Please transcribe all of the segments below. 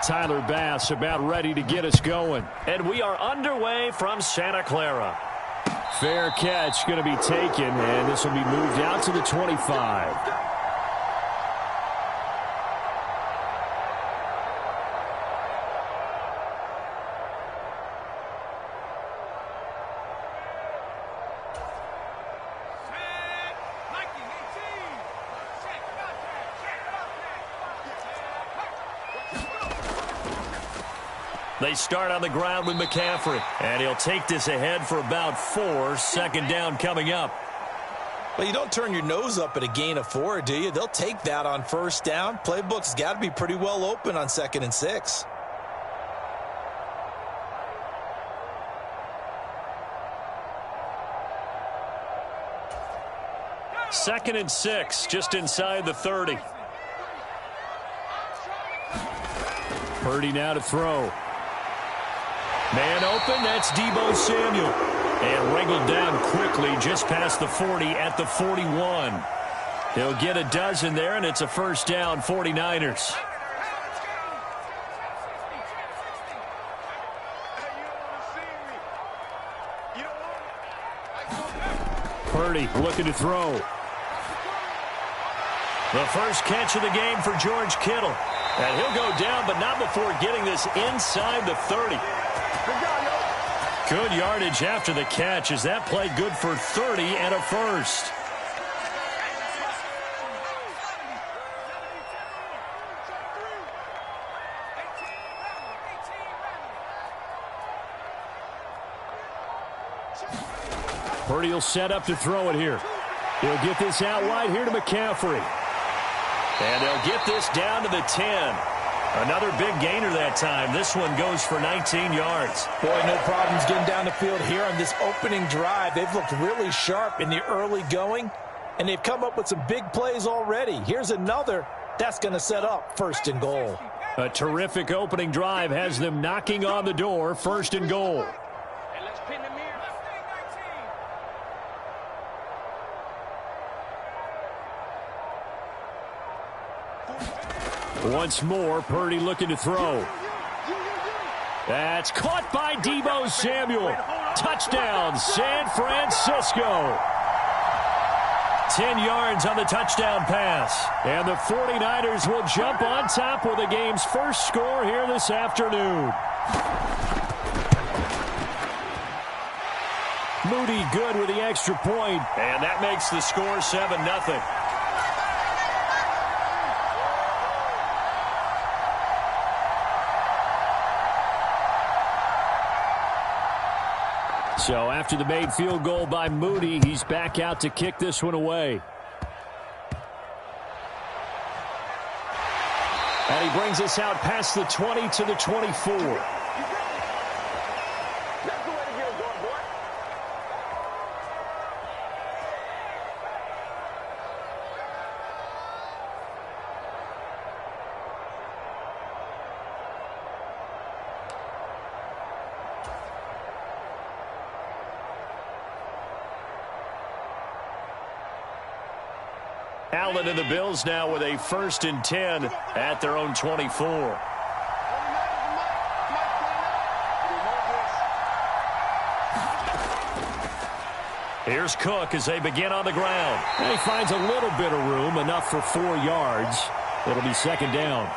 Tyler Bass about ready to get us going. And we are underway from Santa Clara. Fair catch going to be taken, and this will be moved out to the 25. They start on the ground with McCaffrey, and he'll take this ahead for about 4. Second down coming up. Well, you don't turn your nose up at a gain of 4, do you? They'll take that on first down. Playbook's got to be pretty well open on 2nd and 6. Second and 6, just inside the 30. Purdy now to throw. Man open, that's Deebo Samuel. And wriggled down quickly just past the 40 at the 41. He'll get a dozen there, and it's a first down, 49ers. Purdy looking to throw. The first catch of the game for George Kittle. And he'll go down, but not before getting this inside the 30. Good yardage after the catch as that play good for 30 and a first. Purdy will set up to throw it here. He'll get this out wide here to McCaffrey. And they'll get this down to the 10. Another big gainer that time. This one goes for 19 yards. Boy, no problems getting down the field here on this opening drive. They've looked really sharp in the early going, and they've come up with some big plays already. Here's another that's going to set up 1st and goal. A terrific opening drive has them knocking on the door, 1st and goal. Once more, Purdy looking to throw. That's caught by Deebo Samuel. Touchdown, San Francisco. 10 yards on the touchdown pass. And the 49ers will jump on top with the game's first score here this afternoon. Moody good with the extra point. And that makes the score 7-0. So after the made field goal by Moody, he's back out to kick this one away. And he brings us out past the 20 to the 24. Allen and the Bills now with a 1st and 10 at their own 24. Here's Cook as they begin on the ground. And he finds a little bit of room, enough for 4 yards. It'll be 2nd down.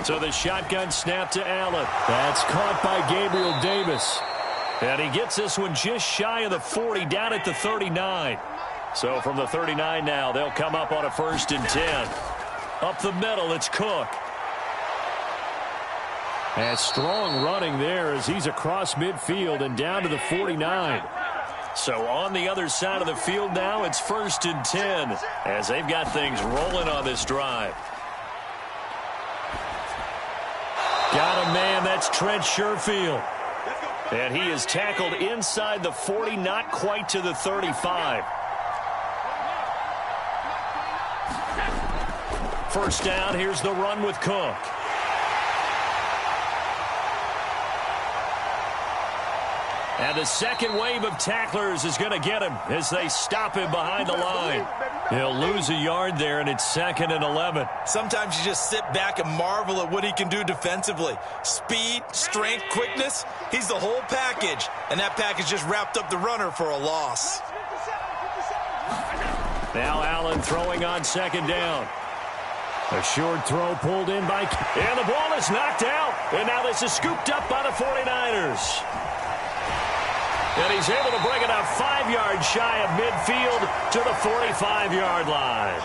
So the shotgun snap to Allen. That's caught by Gabriel Davis. And he gets this one just shy of the 40, down at the 39. So from the 39 now, they'll come up on a 1st and 10. Up the middle, it's Cook. And strong running there as he's across midfield and down to the 49. So on the other side of the field now, it's 1st and 10 as they've got things rolling on this drive. Got a man, that's Trent Sherfield. And he is tackled inside the 40, not quite to the 35. First down, here's the run with Cook. And the second wave of tacklers is going to get him as they stop him behind the line. He'll lose a yard there, and it's 2nd and 11. Sometimes you just sit back and marvel at what he can do defensively. Speed, strength, quickness, he's the whole package. And that package just wrapped up the runner for a loss. Now Allen throwing on 2nd down. A short throw pulled in by... And the ball is knocked out. And now this is scooped up by the 49ers. And he's able to bring it up 5 yards shy of midfield to the 45-yard line.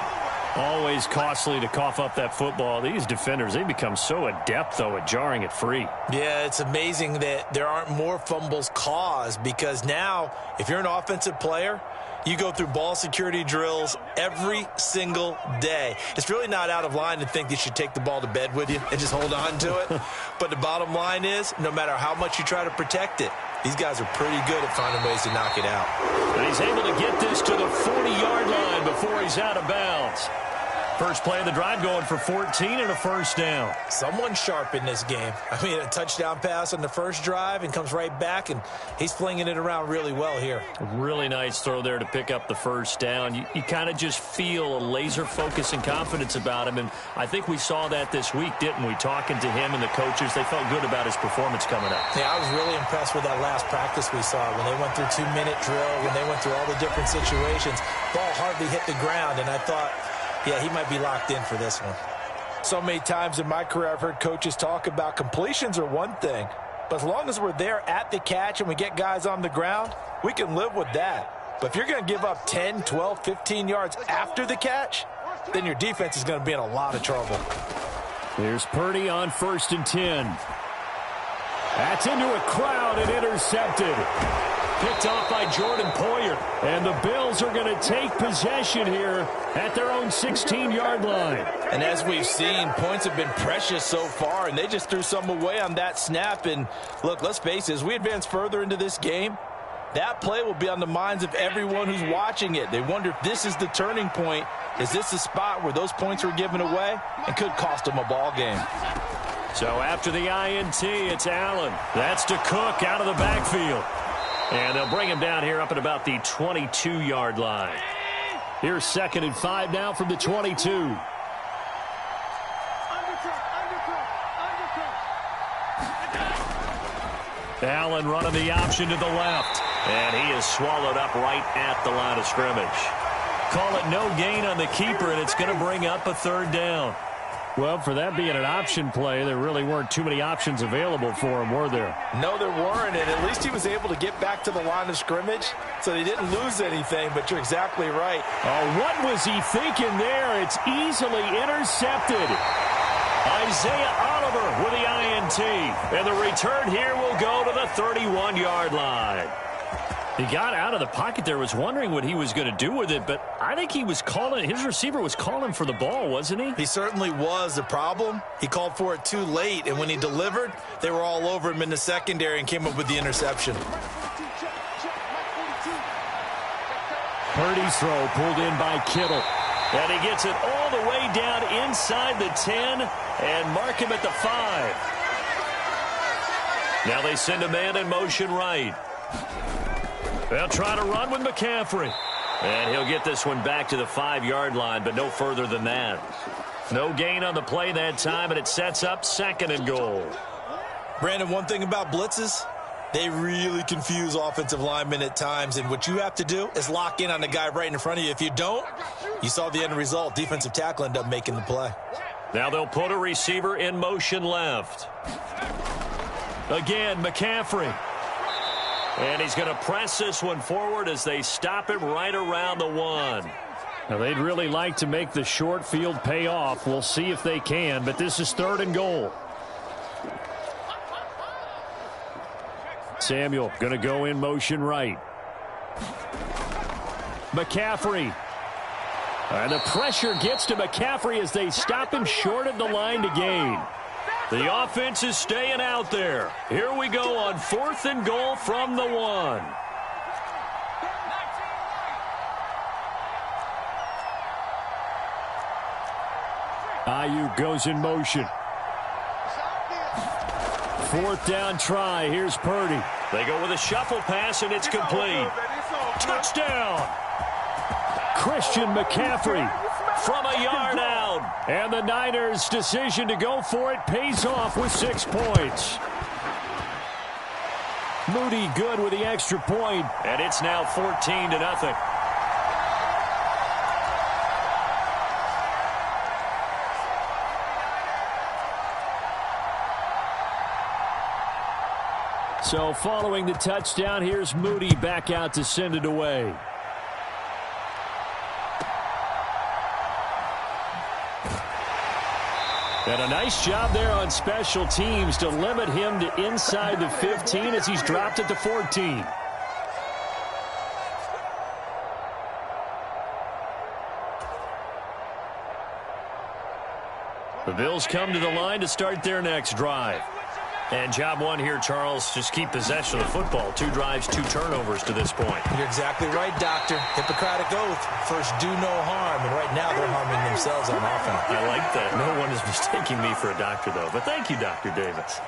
Always costly to cough up that football. These defenders, they become so adept, though, at jarring it free. Yeah, it's amazing that there aren't more fumbles caused, because now, if you're an offensive player, you go through ball security drills every single day. It's really not out of line to think you should take the ball to bed with you and just hold on to it. But the bottom line is, no matter how much you try to protect it, these guys are pretty good at finding ways to knock it out. And he's able to get this to the 40-yard line before he's out of bounds. First play of the drive going for 14 and a first down. Someone sharp in this game. I mean, a touchdown pass on the first drive and comes right back, and he's flinging it around really well here. Really nice throw there to pick up the first down. You kind of just feel a laser focus and confidence about him, and I think we saw that this week, didn't we? Talking to him and the coaches, they felt good about his performance coming up. Yeah, I was really impressed with that last practice we saw when they went through 2-minute drill, when they went through all the different situations. Ball hardly hit the ground, and I thought, yeah, he might be locked in for this one. So many times in my career I've heard coaches talk about completions are one thing, but as long as we're there at the catch and we get guys on the ground, we can live with that. But if you're going to give up 10, 12, 15 yards after the catch, then your defense is going to be in a lot of trouble. Here's Purdy on 1st and 10. That's into a crowd and intercepted. Picked off by Jordan Poyer. And the Bills are going to take possession here at their own 16-yard line. And as we've seen, points have been precious so far, and they just threw some away on that snap. And look, let's face it, as we advance further into this game, that play will be on the minds of everyone who's watching it. They wonder if this is the turning point. Is this the spot where those points were given away and could cost them a ball game? So after the INT, it's Allen. That's to Cook out of the backfield. And they'll bring him down here up at about the 22-yard line. Here's 2nd and 5 now from the 22. Allen running the option to the left. And he is swallowed up right at the line of scrimmage. Call it no gain on the keeper, and it's going to bring up a 3rd down. Well, for that being an option play, there really weren't too many options available for him, were there? No, there weren't, and at least he was able to get back to the line of scrimmage, so he didn't lose anything, but you're exactly right. Oh, what was he thinking there? It's easily intercepted. Isaiah Oliver with the INT, and the return here will go to the 31-yard line. He got out of the pocket there, was wondering what he was going to do with it, but I think he was calling, his receiver was calling for the ball, wasn't he? He certainly was. The problem, he called for it too late, and when he delivered, they were all over him in the secondary and came up with the interception. Purdy's throw pulled in by Kittle. And he gets it all the way down inside the 10 and mark him at the 5. Now they send a man in motion right. They'll try to run with McCaffrey. And he'll get this one back to the 5-yard line, but no further than that. No gain on the play that time, and it sets up 2nd and goal. Brandon, one thing about blitzes, they really confuse offensive linemen at times, and what you have to do is lock in on the guy right in front of you. If you don't, you saw the end result. Defensive tackle ended up making the play. Now they'll put a receiver in motion left. Again, McCaffrey. And he's going to press this one forward as they stop him right around the 1. Now, they'd really like to make the short field pay off. We'll see if they can, but this is 3rd and goal. Samuel going to go in motion right. McCaffrey. And the pressure gets to McCaffrey as they stop him short of the line to gain. The offense is staying out there. Here we go on 4th and goal from the 1. Ayuk goes in motion. 4th down try. Here's Purdy. They go with a shuffle pass, and it's complete. Touchdown! Christian McCaffrey From a yard out. And the Niners' decision to go for it pays off with 6 points. Moody good with the extra point. And it's now 14-0. So following the touchdown, here's Moody back out to send it away. And a nice job there on special teams to limit him to inside the 15 as he's dropped it to 14. The Bills come to the line to start their next drive. And job one here, Charles, just keep possession of the football. 2 drives, 2 turnovers to this point. You're exactly right, Doctor. Hippocratic oath. First, do no harm. And right now, they're harming themselves on offense. I like that. No one is mistaking me for a doctor, though. But thank you, Dr. Davis.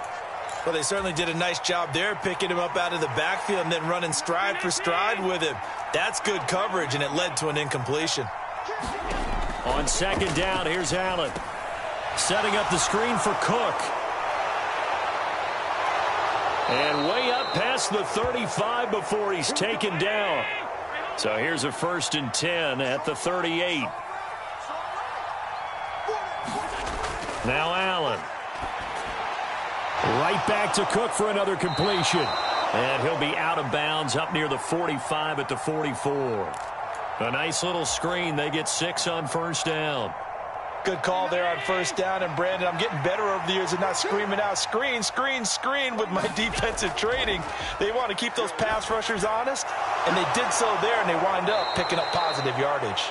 Well, they certainly did a nice job there, picking him up out of the backfield and then running stride for stride with him. That's good coverage, and it led to an incompletion. On second down, here's Allen. Setting up the screen for Cook. And way up past the 35 before he's taken down. So here's a 1st and 10 at the 38. Now Allen. Right back to Cook for another completion. And he'll be out of bounds up near the 45 at the 44. A nice little screen. They get 6 on 1st down. Good call there on 1st down. And, Brandon, I'm getting better over the years of not screaming out, screen, screen, screen with my defensive training. They want to keep those pass rushers honest, and they did so there, and they wind up picking up positive yardage.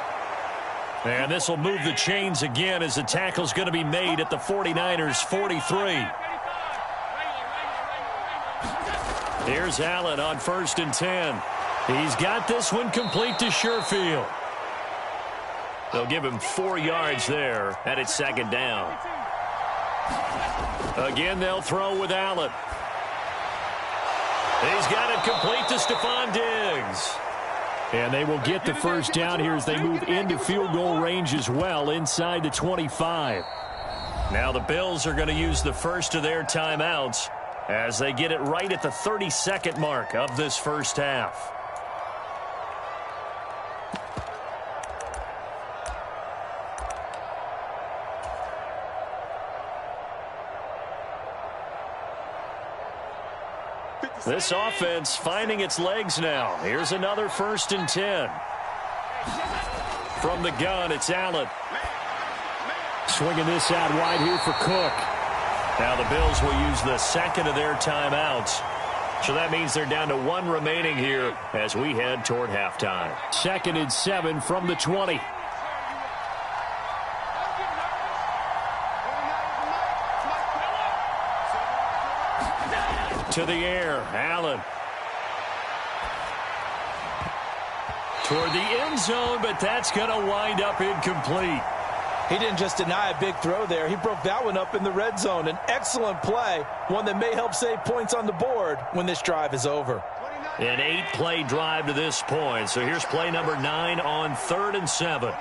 And this will move the chains again as the tackle's going to be made at the 49ers' 43. Here's Allen on 1st and 10. He's got this one complete to Sherfield. They'll give him 4 yards there, and it's 2nd down. Again, they'll throw with Allen. He's got it complete to Stephon Diggs. And they will get the 1st down here as they move into field goal range as well, inside the 25. Now the Bills are going to use the first of their timeouts as they get it right at the 32nd mark of this first half. This offense finding its legs now. Here's another 1st and 10. From the gun, it's Allen. Swinging this out wide here for Cook. Now the Bills will use the 2nd of their timeouts. So that means they're down to 1 remaining here as we head toward halftime. 2nd and 7 from the 20. To the air, Allen. Toward the end zone, but that's going to wind up incomplete. He didn't just deny a big throw there. He broke that one up in the red zone. An excellent play, one that may help save points on the board when this drive is over. An 8-play drive to this point. So here's play number 9 on 3rd and 7.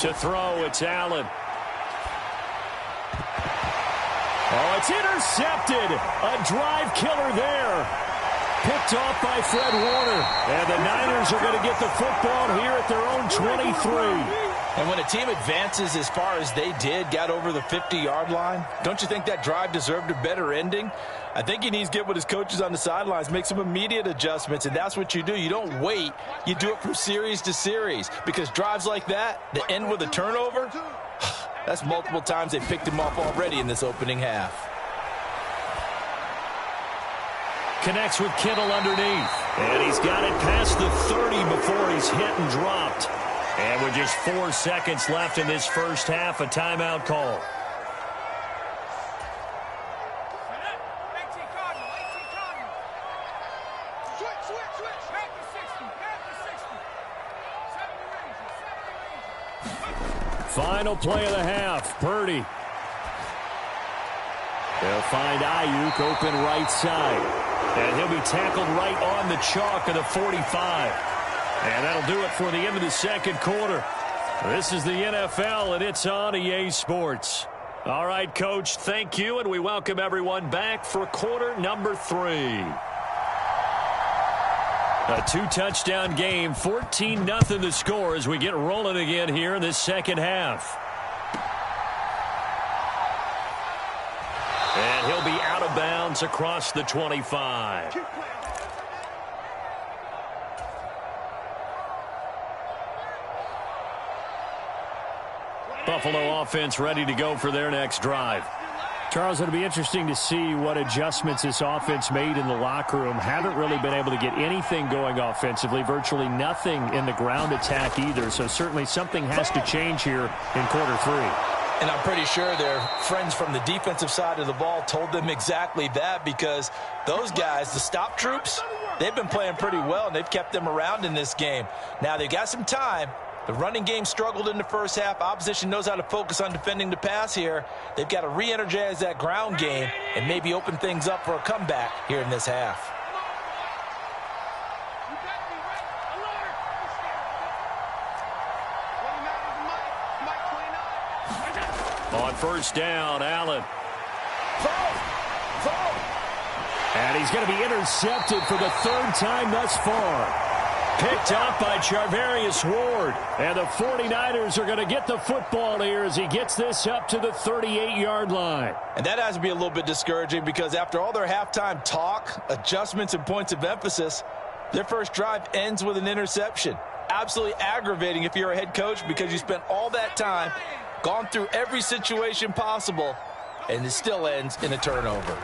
To throw, it's Allen. Oh, it's intercepted. A drive killer there. Picked off by Fred Warner. And the Niners are going to get the football here at their own 23. And when a team advances as far as they did, got over the 50-yard line, don't you think that drive deserved a better ending? I think he needs to get with his coaches on the sidelines, make some immediate adjustments, and that's what you do. You don't wait. You do it from series to series, because drives like that end with a turnover, that's multiple times they picked him off already in this opening half. Connects with Kittle underneath. And he's got it past the 30 before he's hit and dropped. And with just 4 seconds left in this first half, a timeout call. Final play of the half. Purdy. They'll find Ayuk open right side. And he'll be tackled right on the chalk of the 45. And that'll do it for the end of the second quarter. This is the NFL, and it's on EA Sports. All right, Coach, thank you, and we welcome everyone back for quarter number 3. A 2-touchdown game, 14-0 the score as we get rolling again here in this second half. And he'll be out of bounds across the 25. Buffalo offense ready to go for their next drive. Charles, it'll be interesting to see what adjustments this offense made in the locker room. Haven't really been able to get anything going offensively, virtually nothing in the ground attack either. So certainly something has to change here in quarter 3. And I'm pretty sure their friends from the defensive side of the ball told them exactly that, because those guys, the stop troops, they've been playing pretty well, and they've kept them around in this game. Now, they've got some time. The running game struggled in the first half. Opposition knows how to focus on defending the pass here. They've got to re-energize that ground game and maybe open things up for a comeback here in this half. On first down, Allen. And he's going to be intercepted for the 3rd time thus far. Picked up by Charvarius Ward. And the 49ers are going to get the football here as he gets this up to the 38-yard line. And that has to be a little bit discouraging, because after all their halftime talk, adjustments, and points of emphasis, their first drive ends with an interception. Absolutely aggravating if you're a head coach, because you spent all that time, gone through every situation possible, and it still ends in a turnover.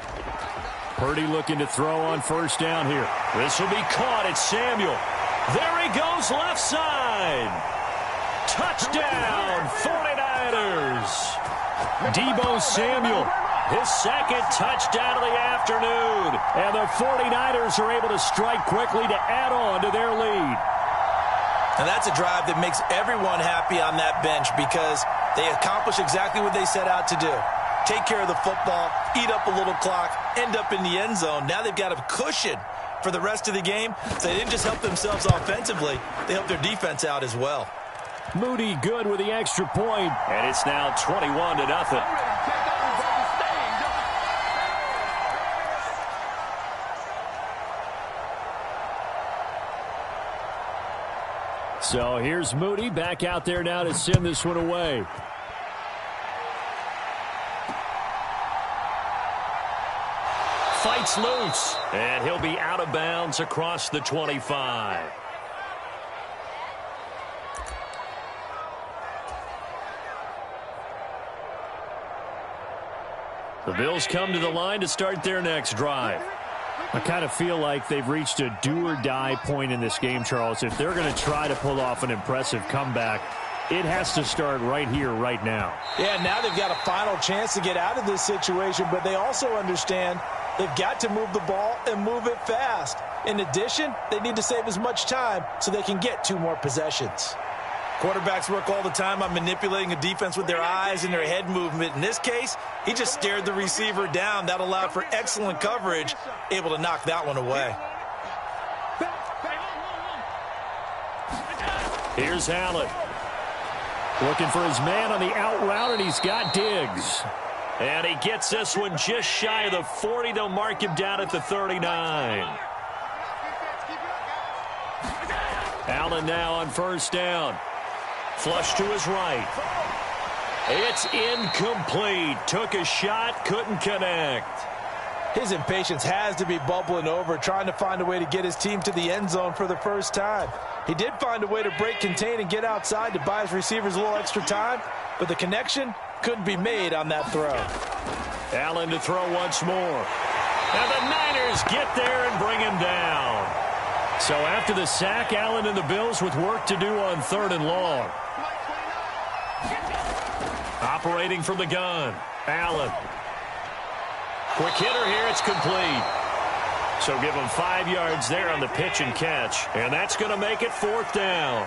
Purdy looking to throw on first down here. This will be caught. It's Samuel. There he goes, left side. Touchdown, 49ers. Deebo Samuel, his 2nd touchdown of the afternoon. And the 49ers are able to strike quickly to add on to their lead. And that's a drive that makes everyone happy on that bench, because they accomplish exactly what they set out to do. Take care of the football, eat up a little clock, end up in the end zone. Now they've got a cushion for the rest of the game. So they didn't just help themselves offensively, they helped their defense out as well. Moody good with the extra point. And it's now 21-0. So here's Moody back out there now to send this one away. Fights loose, and he'll be out of bounds across the 25. The Bills come to the line to start their next drive. I kind of feel like they've reached a do-or-die point in this game, Charles. If they're going to try to pull off an impressive comeback, it has to start right here, right now. Yeah, now they've got a final chance to get out of this situation, but they also understand they've got to move the ball and move it fast. In addition, they need to save as much time so they can get 2 more possessions. Quarterbacks work all the time on manipulating a defense with their eyes and their head movement. In this case, he just stared the receiver down. That allowed for excellent coverage, able to knock that one away. Here's Allen. Looking for his man on the out route, and he's got Diggs. And he gets this one just shy of the 40. They'll mark him down at the 39. Allen now on first down. Flush to his right. It's incomplete. Took a shot, couldn't connect. His impatience has to be bubbling over, trying to find a way to get his team to the end zone for the first time. He did find a way to break contain and get outside to buy his receivers a little extra time, but the connection couldn't be made on that throw. Allen to throw once more. And the Niners get there and bring him down. So after the sack, Allen and the Bills with work to do on 3rd and long. Operating from the gun, Allen. Quick hitter here, it's complete. So give him 5 yards there on the pitch and catch. And that's going to make it 4th down.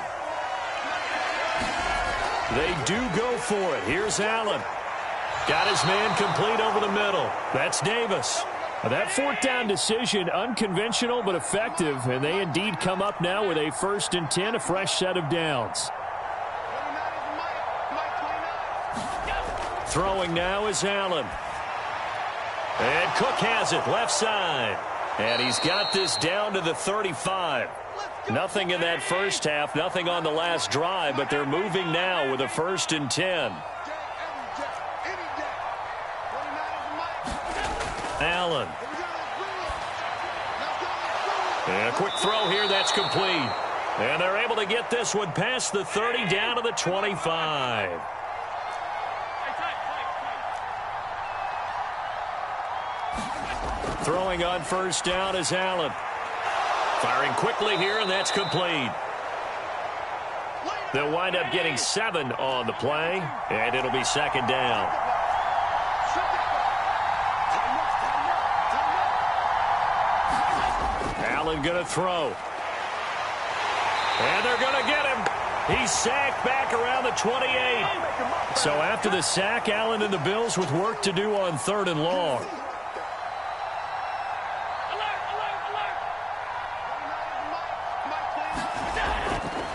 They do go for it. Here's Allen. Got his man complete over the middle. That's Davis. That fourth down decision, unconventional but effective, and they indeed come up now with a 1st and 10, a fresh set of downs. Throwing now is Allen. And Cook has it, left side. And he's got this down to the 35. Nothing in that first half, nothing on the last drive, but they're moving now with a 1st and 10. Allen. And a quick throw here, that's complete. And they're able to get this one past the 30 down to the 25. Throwing on 1st down is Allen. Firing quickly here, and that's complete. They'll wind up getting 7 on the play, and it'll be 2nd down. Allen going to throw. And they're going to get him. He's sacked back around the 28. So after the sack, Allen and the Bills with work to do on 3rd and long.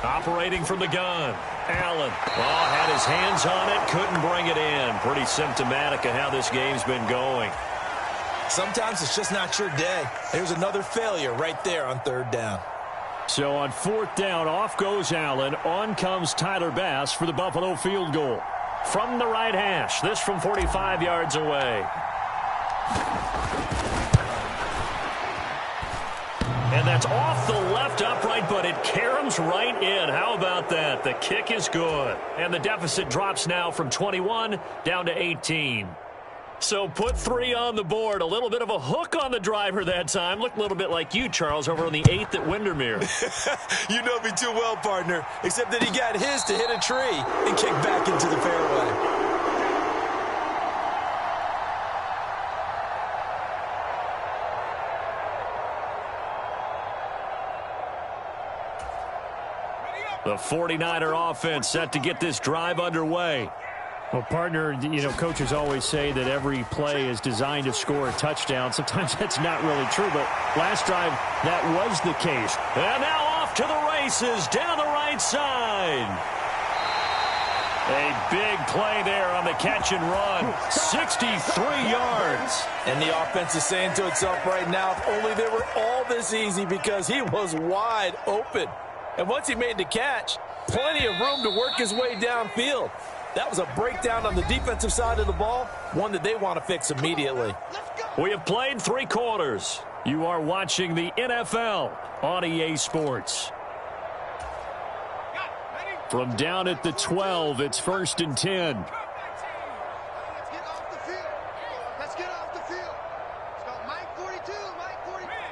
Operating from the gun. Allen. Oh, had his hands on it. Couldn't bring it in. Pretty symptomatic of how this game's been going. Sometimes it's just not your day. There's another failure right there on 3rd down. So on 4th down, off goes Allen. On comes Tyler Bass for the Buffalo field goal. From the right hash. This from 45 yards away. And that's off the left upright, but it caroms right in. How about that? The kick is good. And the deficit drops now from 21 down to 18. So put 3 on the board. A little bit of a hook on the driver that time. Looked a little bit like you, Charles, over on the 8th at Windermere. You know me too well, partner. Except that he got his to hit a tree and kick back into the fairway. The 49er offense set to get this drive underway. Well, partner, you know, coaches always say that every play is designed to score a touchdown. Sometimes that's not really true, but last drive, that was the case. And now off to the races down the right side. A big play there on the catch and run. 63 yards. And the offense is saying to itself right now, if only they were all this easy, because he was wide open. And once he made the catch, plenty of room to work his way downfield. That was a breakdown on the defensive side of the ball, one that they want to fix immediately. We have played 3 quarters. You are watching the NFL on EA Sports. From down at the 12, it's 1st and 10.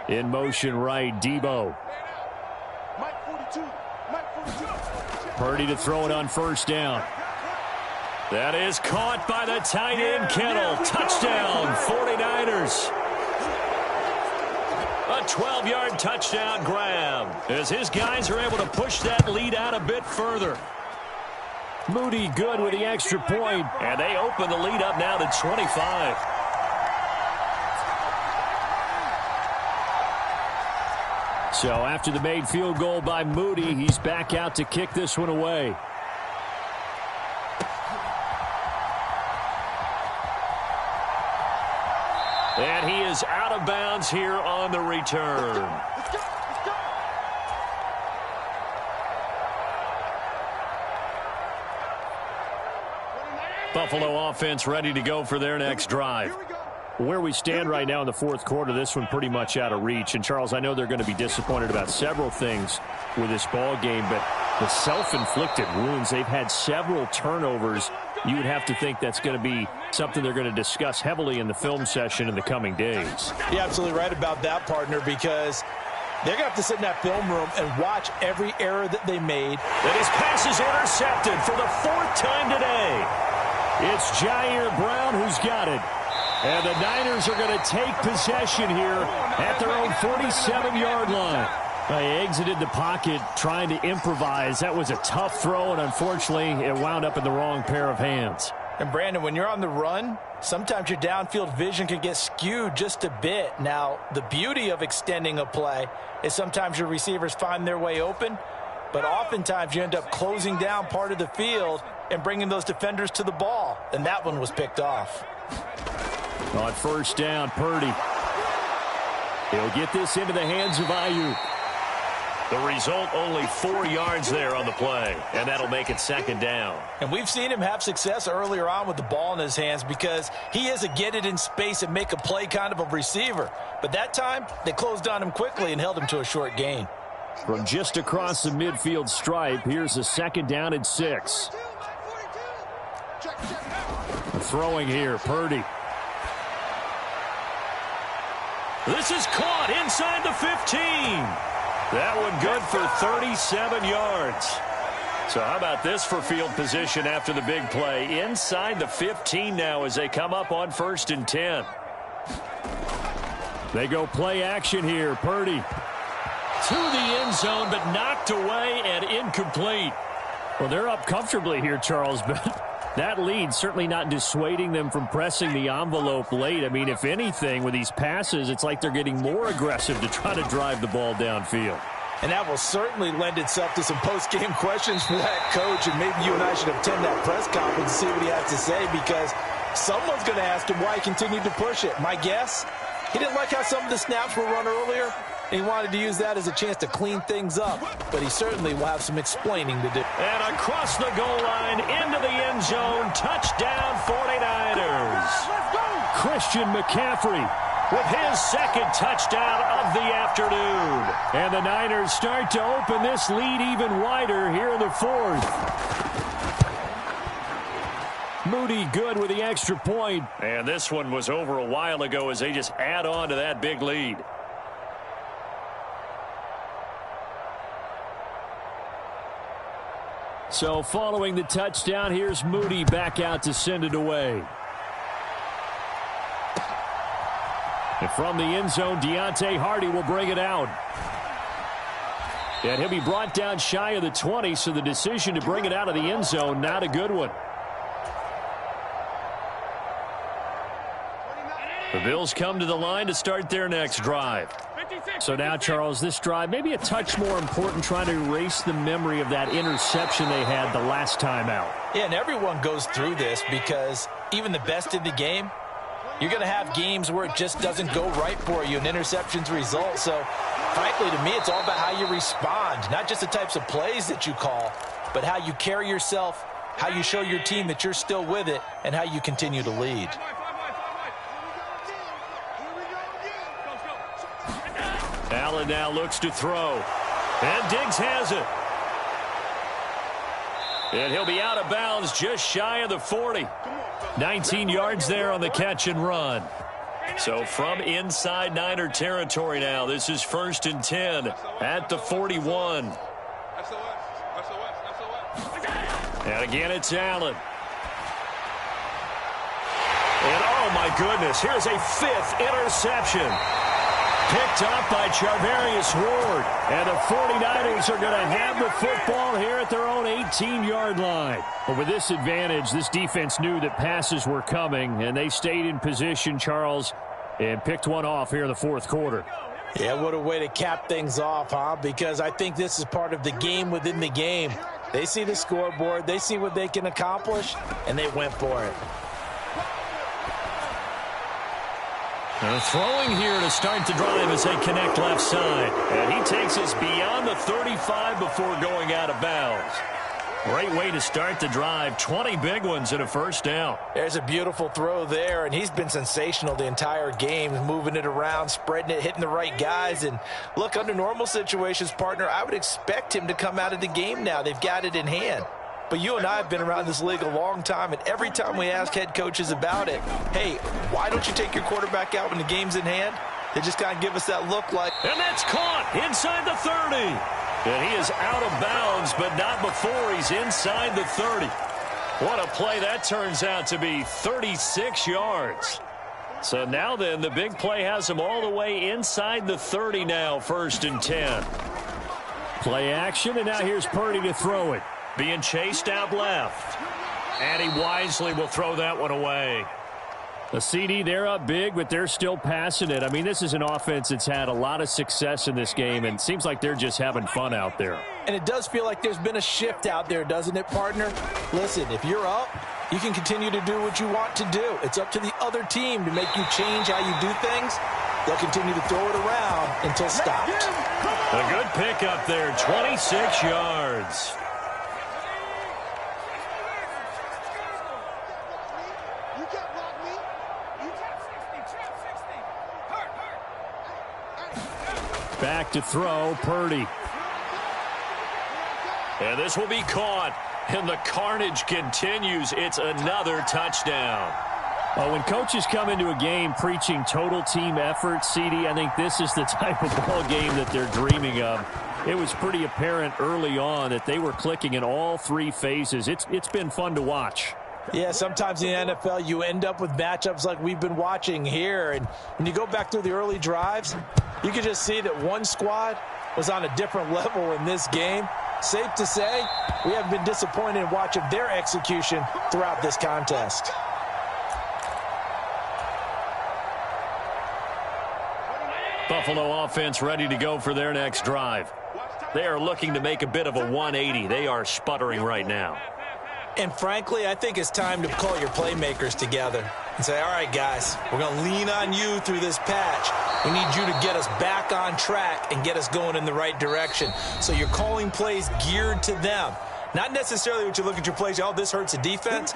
In motion right, Debo. Purdy to throw it on 1st down. That is caught by the tight end, Kittle. Touchdown, 49ers. A 12-yard touchdown grab as his guys are able to push that lead out a bit further. Moody good with the extra point. And they open the lead up now to 25. So after the made field goal by Moody, he's back out to kick this one away. And he is out of bounds here on the return. Let's go. Buffalo offense ready to go for their next drive. Where we stand right now in the 4th quarter, this one pretty much out of reach. And, Charles, I know they're going to be disappointed about several things with this ball game, but the self-inflicted wounds, they've had several turnovers. You would have to think that's going to be something they're going to discuss heavily in the film session in the coming days. You're absolutely right about that, partner, because they're going to have to sit in that film room and watch every error that they made. And his pass is intercepted for the 4th time today. It's Jair Brown who's got it. And the Niners are going to take possession here at their own 47-yard line. He exited the pocket trying to improvise. That was a tough throw, and unfortunately, it wound up in the wrong pair of hands. And, Brandon, when you're on the run, sometimes your downfield vision can get skewed just a bit. Now, the beauty of extending a play is sometimes your receivers find their way open, but oftentimes you end up closing down part of the field and bringing those defenders to the ball. And that one was picked off. On first down, Purdy. He'll get this into the hands of Ayuk. The result, only 4 yards there on the play, and that'll make it second down. And we've seen him have success earlier on with the ball in his hands because he is a get it in space and make a play kind of a receiver. But that time, they closed on him quickly and held him to a short gain. From just across the midfield stripe, here's a second down and 6. Throwing here, Purdy. This is caught inside the 15. That one good for 37 yards. So how about this for field position after the big play? Inside the 15 now as they come up on first and 10. They go play action here. Purdy. To the end zone, but knocked away and incomplete. Well, they're up comfortably here, Charles, but that lead certainly not dissuading them from pressing the envelope late. I mean, if anything, with these passes, it's like they're getting more aggressive to try to drive the ball downfield. And that will certainly lend itself to some post-game questions for that coach, and maybe you and I should attend that press conference and see what he has to say, because someone's going to ask him why he continued to push it. My guess, he didn't like how some of the snaps were run earlier, and he wanted to use that as a chance to clean things up. But he certainly will have some explaining to do. And across the goal line, into the end zone, touchdown 49ers. Christian McCaffrey with his second touchdown of the afternoon. And the Niners start to open this lead even wider here in the fourth. Moody good with the extra point. And this one was over a while ago as they just add on to that big lead. So following the touchdown, here's Moody back out to send it away. And from the end zone, Deontay Hardy will bring it out. And he'll be brought down shy of the 20, so the decision to bring it out of the end zone, not a good one. The Bills come to the line to start their next drive. So now, Charles, this drive maybe a touch more important, trying to erase the memory of that interception they had the last time out. Yeah, and everyone goes through this because even the best in the game, you're going to have games where it just doesn't go right for you and interceptions result. So, frankly, to me, it's all about how you respond, not just the types of plays that you call, but how you carry yourself, how you show your team that you're still with it, and how you continue to lead. Allen now looks to throw. And Diggs has it. And he'll be out of bounds just shy of the 40. 19 yards there on the catch and run. So from inside Niner territory now, this is first and 10 at the 41. And again, it's Allen. And oh my goodness, here's a 5th interception. Picked up by Charvarius Ward. And the 49ers are going to have the football here at their own 18-yard line. But with this advantage, this defense knew that passes were coming, and they stayed in position, Charles, and picked one off here in the fourth quarter. Yeah, what a way to cap things off, huh? Because I think this is part of the game within the game. They see the scoreboard, they see what they can accomplish, and they went for it. They're throwing here to start the drive as they connect left side. And he takes us beyond the 35 before going out of bounds. Great way to start the drive. 20 big ones and a first down. There's a beautiful throw there, and he's been sensational the entire game, moving it around, spreading it, hitting the right guys. And look, under normal situations, partner, I would expect him to come out of the game now. They've got it in hand. But you and I have been around this league a long time, and every time we ask head coaches about it, hey, why don't you take your quarterback out when the game's in hand? They just kind of give us that look like. And that's caught inside the 30. And he is out of bounds, but not before he's inside the 30. What a play that turns out to be, 36 yards. So now then, the big play has him all the way inside the 30 now, first and 10. Play action, and now here's Purdy to throw it. Being chased out left. And he wisely will throw that one away. The CD, they're up big, but they're still passing it. I mean, this is an offense that's had a lot of success in this game, and it seems like they're just having fun out there. And it does feel like there's been a shift out there, doesn't it, partner? Listen, if you're up, you can continue to do what you want to do. It's up to the other team to make you change how you do things. They'll continue to throw it around until stopped. A good pickup there, 26 yards. Back to throw, Purdy. And this will be caught. And the carnage continues. It's another touchdown. Oh, when coaches come into a game preaching total team effort, CD, I think this is the type of ball game that they're dreaming of. It was pretty apparent early on that they were clicking in all three phases. It's been fun to watch. Yeah, sometimes in the NFL you end up with matchups like we've been watching here. And when you go back through the early drives, you can just see that one squad was on a different level in this game. Safe to say, we haven't been disappointed in watching their execution throughout this contest. Buffalo offense ready to go for their next drive. They are looking to make a bit of a 180. They are sputtering right now. And frankly, I think it's time to call your playmakers together and say, all right, guys, we're going to lean on you through this patch. We need you to get us back on track and get us going in the right direction. So you're calling plays geared to them. Not necessarily what you look at your plays, oh, this hurts the defense.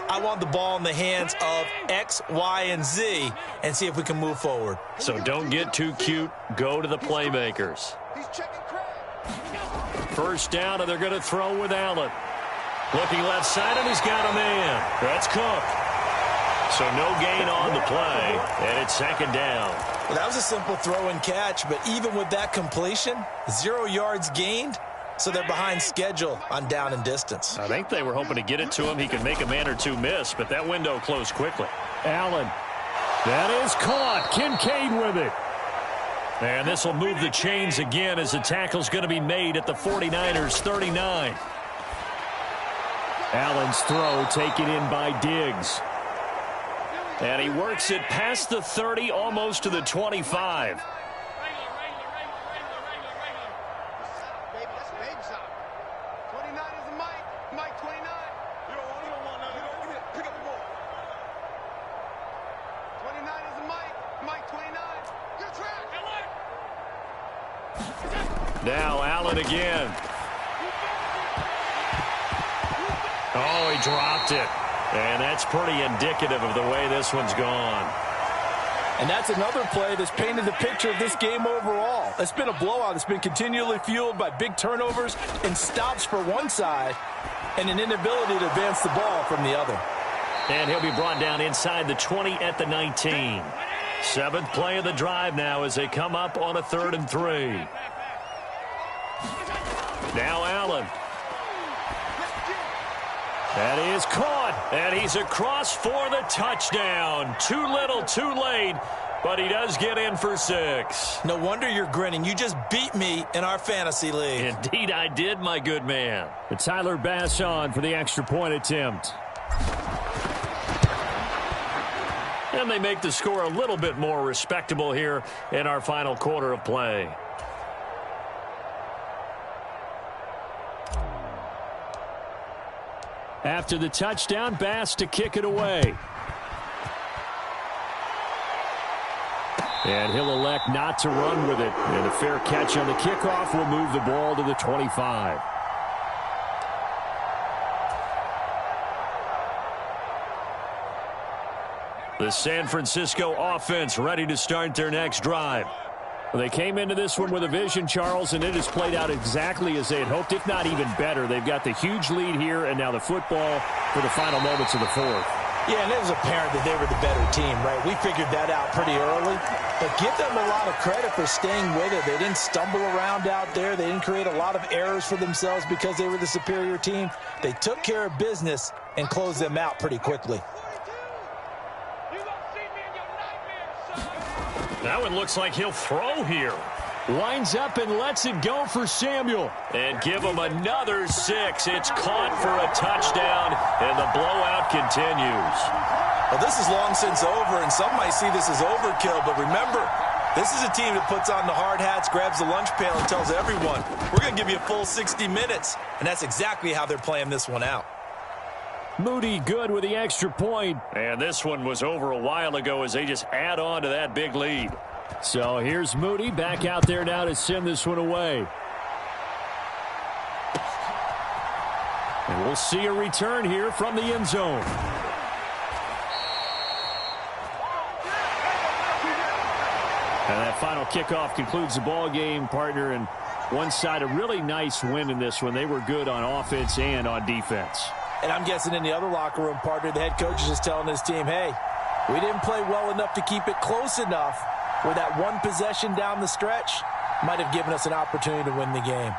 I want the ball in the hands of X, Y, and Z and see if we can move forward. So don't get too cute. Go to the playmakers. First down, and they're going to throw with Allen. Looking left side, and he's got a man. That's Cook. So no gain on the play, and it's second down. Well, that was a simple throw and catch, but even with that completion, 0 yards gained, so they're behind schedule on down and distance. I think they were hoping to get it to him. He could make a man or two miss, but that window closed quickly. Allen. That is caught. Kincaid with it. And this will move the chains again as the tackle's going to be made at the 49ers 39. Allen's throw taken in by Diggs. And he works it past the 30, almost to the 25. Now Allen again. Oh, he dropped it. And that's pretty indicative of the way this one's gone. And that's another play that's painted the picture of this game overall. It's been a blowout. It's been continually fueled by big turnovers and stops for one side and an inability to advance the ball from the other. And he'll be brought down inside the 20 at the 19. Seventh play of the drive now as they come up on a 3rd and 3. Now Allen. That is caught, and he's across for the touchdown. Too little, too late, but he does get in for 6. No wonder you're grinning. You just beat me in our fantasy league. Indeed I did, my good man. And Tyler Bass on for the extra point attempt. And they make the score a little bit more respectable here in our final quarter of play. After the touchdown, Bass to kick it away. And he'll elect not to run with it. And a fair catch on the kickoff will move the ball to the 25. The San Francisco offense ready to start their next drive. Well, they came into this one with a vision, Charles, and it has played out exactly as they had hoped, if not even better. They've got the huge lead here, and now the football for the final moments of the 4th. Yeah, and it was apparent that they were the better team, right? We figured that out pretty early. But give them a lot of credit for staying with it. They didn't stumble around out there. They didn't create a lot of errors for themselves because they were the superior team. They took care of business and closed them out pretty quickly. That one looks like he'll throw here. Winds up and lets it go for Samuel. And give him another 6. It's caught for a touchdown, and the blowout continues. Well, this is long since over, and some might see this as overkill, but remember, this is a team that puts on the hard hats, grabs the lunch pail, and tells everyone, we're going to give you a full 60 minutes. And that's exactly how they're playing this one out. Moody good with the extra point. And this one was over a while ago as they just add on to that big lead. So here's Moody back out there now to send this one away. And we'll see a return here from the end zone. And that final kickoff concludes the ball game, partner. And one side, a really nice win in this one. They were good on offense and on defense. And I'm guessing in the other locker room, partner, the head coach is just telling his team, hey, we didn't play well enough to keep it close enough where that one possession down the stretch might have given us an opportunity to win the game.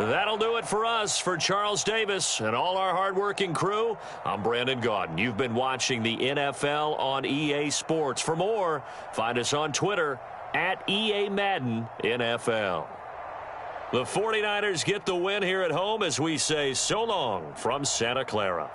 That'll do it for us. For Charles Davis and all our hardworking crew, I'm Brandon Gaudin. You've been watching the NFL on EA Sports. For more, find us on Twitter at EA Madden NFL. The 49ers get the win here at home as we say so long from Santa Clara.